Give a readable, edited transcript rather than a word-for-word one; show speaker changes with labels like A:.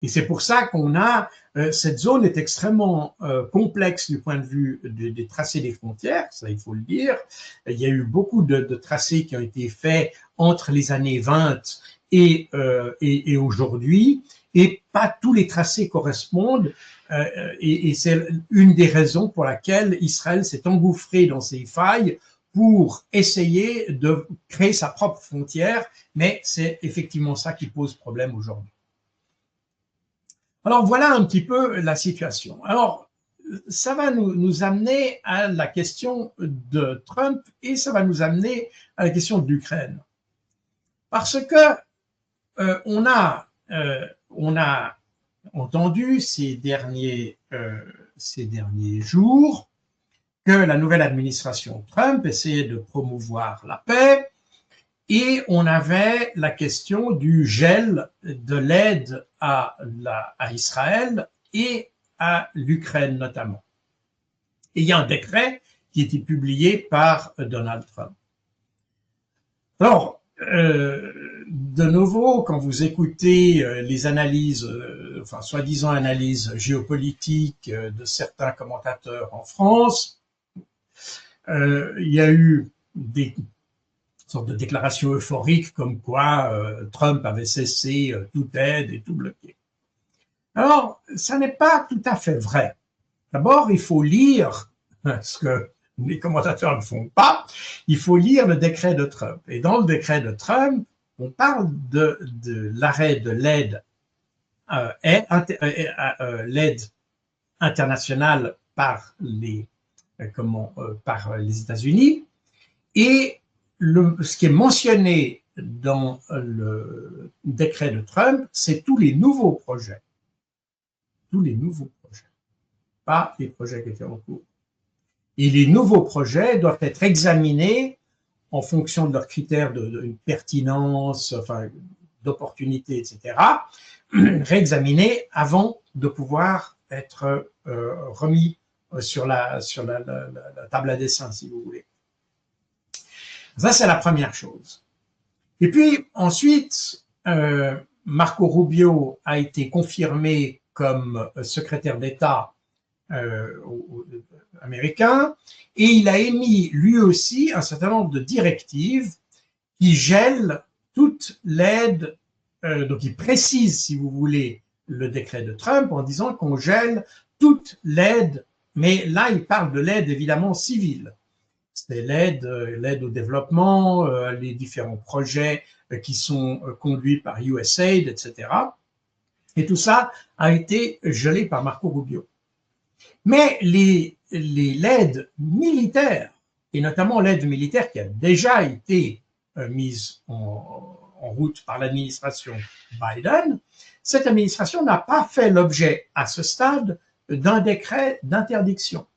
A: Et c'est pour ça qu'on a, cette zone est extrêmement complexe du point de vue des tracés des frontières, ça il faut le dire. Il y a eu beaucoup de tracés qui ont été faits entre les années 20 et aujourd'hui, et pas tous les tracés correspondent, et c'est une des raisons pour laquelle Israël s'est engouffré dans ces failles pour essayer de créer sa propre frontière, mais c'est effectivement ça qui pose problème aujourd'hui. Alors voilà un petit peu la situation. Alors ça va nous amener à la question de Trump et ça va nous amener à la question de l'Ukraine. Parce que on a entendu ces derniers jours que la nouvelle administration Trump essayait de promouvoir la paix, et on avait la question du gel de l'aide à Israël et à l'Ukraine notamment. Et il y a un décret qui a été publié par Donald Trump. Alors, de nouveau, quand vous écoutez les analyses, enfin soi-disant analyses géopolitiques de certains commentateurs en France, il y a eu des sorte de déclaration euphorique comme quoi Trump avait cessé toute aide et tout bloqué. Alors, ça n'est pas tout à fait vrai. D'abord, il faut lire ce que les commentateurs ne font pas, il faut lire le décret de Trump. Et dans le décret de Trump, on parle de l'arrêt de l'aide l'aide internationale par les États-Unis, et ce qui est mentionné dans le décret de Trump, c'est tous les nouveaux projets. Tous les nouveaux projets, pas les projets qui étaient en cours. Et les nouveaux projets doivent être examinés en fonction de leurs critères de pertinence, enfin, d'opportunité, etc., réexaminés avant de pouvoir être remis sur la table à dessin, si vous voulez. Ça, c'est la première chose. Et puis, ensuite, Marco Rubio a été confirmé comme secrétaire d'État américain, et il a émis lui aussi un certain nombre de directives qui gèlent toute l'aide, donc il précise, si vous voulez, le décret de Trump en disant qu'on gèle toute l'aide, mais là, il parle de l'aide évidemment civile. C'est l'aide au développement, les différents projets qui sont conduits par USAID, etc. Et tout ça a été gelé par Marco Rubio. Mais l'aide militaire, et notamment l'aide militaire qui a déjà été mise en route par l'administration Biden, cette administration n'a pas fait l'objet à ce stade d'un décret d'interdiction.